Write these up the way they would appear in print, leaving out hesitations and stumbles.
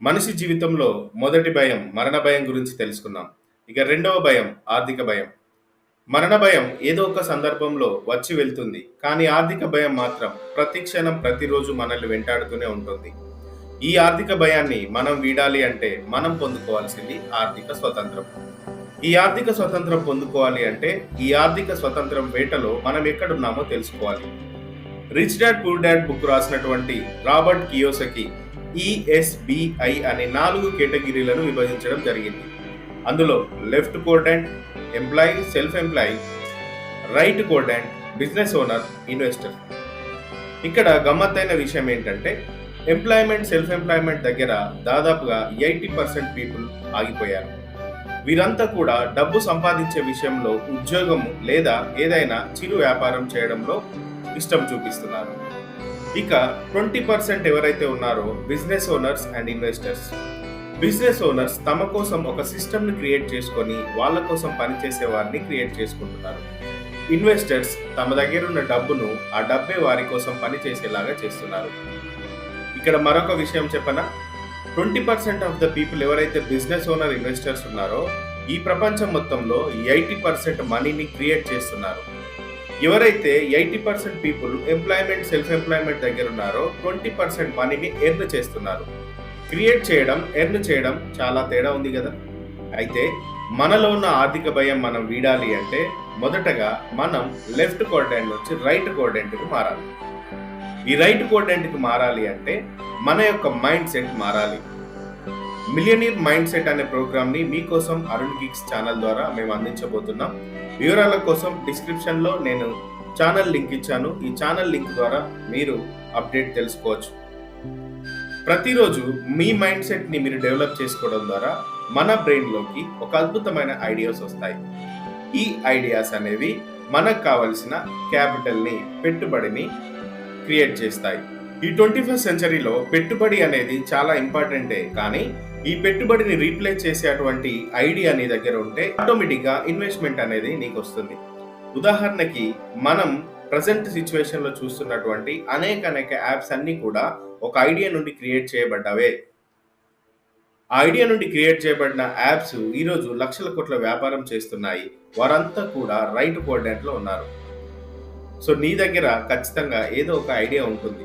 మనిషి జీవితంలో మొదటి భయం మరణ భయం గురించి తెలుసుకున్నాం. ఇక రెండవ భయం ఆర్థిక భయం. మరణ భయం ఏదో ఒక సందర్భంలో వచ్చి వెళ్తుంది. కానీ ఆర్థిక భయం మాత్రం ప్రతి క్షణం ప్రతిరోజు మనల్ని వెంటాడుతూనే ఉంటుంది. ఈ ఆర్థిక భయాన్ని మనం వీడాలి అంటే మనం పొందుకోవాల్సింది ఆర్థిక స్వతంత్రం. ఈ ఆర్థిక స్వతంత్రం పొందుకోవాలి అంటే ఈ ఆర్థిక స్వతంత్రం వేటలో మనం ఎక్కడున్నామో తెలుసుకోవాలి. Rich dad poor dad book రాసినటువంటి రాబర్ట్ కియోసకి ఈఎస్బిఐ అనే 4 కేటగిరీలను విభజించడం జరిగింది. అందులో left quadrant employee self employee, right quadrant business owner investor. ఇక్కడ గమ్మత్తైన విషయం ఏంటంటే ఎంప్లాయ్మెంట్ సెల్ఫ్ ఎంప్లాయ్మెంట్ దగ్గర దాదాపుగా 80% పీపుల్ ఆగిపోయారు. వీరంతా కూడా డబ్బు సంపాదించే విషయంలో ఉద్యోగము లేదా ఏదైనా చిరు వ్యాపారం చేయడంలో ఇష్టం చూపిస్తున్నారు. ఇక 20% ఎవరైతే ఉన్నారో business owners and investors. Business owners తమ కోసం ఒక సిస్టమ్ని క్రియేట్ చేసుకొని వాళ్ళ కోసం పనిచేసే వారిని క్రియేట్ చేసుకుంటున్నారు. ఇన్వెస్టర్స్ తమ దగ్గర ఉన్న డబ్బును ఆ డబ్బే వారి కోసం పనిచేసేలాగా చేస్తున్నారు. ఇక్కడ మరొక విషయం చెప్పనా, 20% ఆఫ్ ద పీపుల్ ఎవరైతే బిజినెస్ ఓనర్ ఇన్వెస్టర్స్ ఉన్నారో ఈ ప్రపంచం మొత్తంలో 80% మనీని క్రియేట్ చేస్తున్నారు. ఎవరైతే 80% పీపుల్ ఎంప్లాయ్మెంట్ సెల్ఫ్ ఎంప్లాయ్మెంట్ దగ్గర ఉన్నారో 20% మనీని ఎర్న్ చేస్తున్నారు. క్రియేట్ చేయడం ఎర్న్ చేయడం చాలా తేడా ఉంది కదా. అయితే మనలో ఉన్న ఆర్థిక భయం మనం వీడాలి అంటే మొదటగా మనం లెఫ్ట్ కోర్డెంట్ నుంచి రైట్ కోర్డెంట్కి మారాలి. ఈ రైట్ కోర్డెంట్కి మారాలి అంటే మన యొక్క మైండ్ సెట్ మారాలి. మిలియనీర్ మైండ్ సెట్ అనే ప్రోగ్రామ్ని మీకోసం అరుణ్ గిగ్స్ ఛానల్ ద్వారా మేము అందించబోతున్నాం. వివరాల కోసం డిస్క్రిప్షన్లో నేను ఛానల్ లింక్ ఇచ్చాను. ఈ ఛానల్ లింక్ ద్వారా మీరు అప్డేట్ తెలుసుకోవచ్చు. ప్రతిరోజు మీ మైండ్ సెట్ని మీరు డెవలప్ చేసుకోవడం ద్వారా మన బ్రెయిన్లోకి ఒక అద్భుతమైన ఐడియాస్ వస్తాయి. ఈ ఐడియాస్ అనేవి మనకు కావలసిన క్యాపిటల్ని పెట్టుబడిని క్రియేట్ చేస్తాయి. ఈ 21st సెంచరీలో పెట్టుబడి అనేది చాలా ఇంపార్టెంటే, కానీ ఈ పెట్టుబడిని రీప్లేస్ చేసేటువంటి ఐడియా నీ దగ్గర ఉంటే ఆటోమేటిక్గా ఇన్వెస్ట్మెంట్ అనేది నీకు వస్తుంది. ఉదాహరణకి మనం ప్రజెంట్ సిచ్యువేషన్లో చూస్తున్నటువంటి అనేక యాప్స్ అన్నీ కూడా ఒక ఐడియా నుండి క్రియేట్ చేయబడ్డవే. ఆ ఐడియా నుండి క్రియేట్ చేయబడిన యాప్స్ ఈరోజు లక్షల కోట్ల వ్యాపారం చేస్తున్నాయి. వారంతా కూడా రైట్ కోర్డెంట్లో ఉన్నారు. సో నీ దగ్గర ఖచ్చితంగా ఏదో ఒక ఐడియా ఉంటుంది.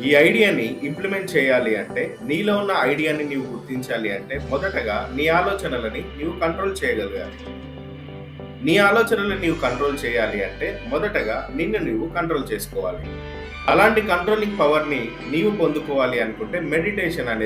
ఈ ఐడియాని ఇంప్లిమెంట్ చేయాలి అంటే, నీలో ఉన్న ఐడియాని నీవు గుర్తించాలి అంటే మొదటగా నీ ఆలోచనలని నీవు కంట్రోల్ చేయగలగాలి. నీ ఆలోచనలను నీవు కంట్రోల్ చేయాలి అంటే మొదటగా నిన్ను నీవు కంట్రోల్ చేసుకోవాలి. అలాంటి కంట్రోలింగ్ పవర్ని నీవు పొందుకోవాలి అనుకుంటే మెడిటేషన్ అనేది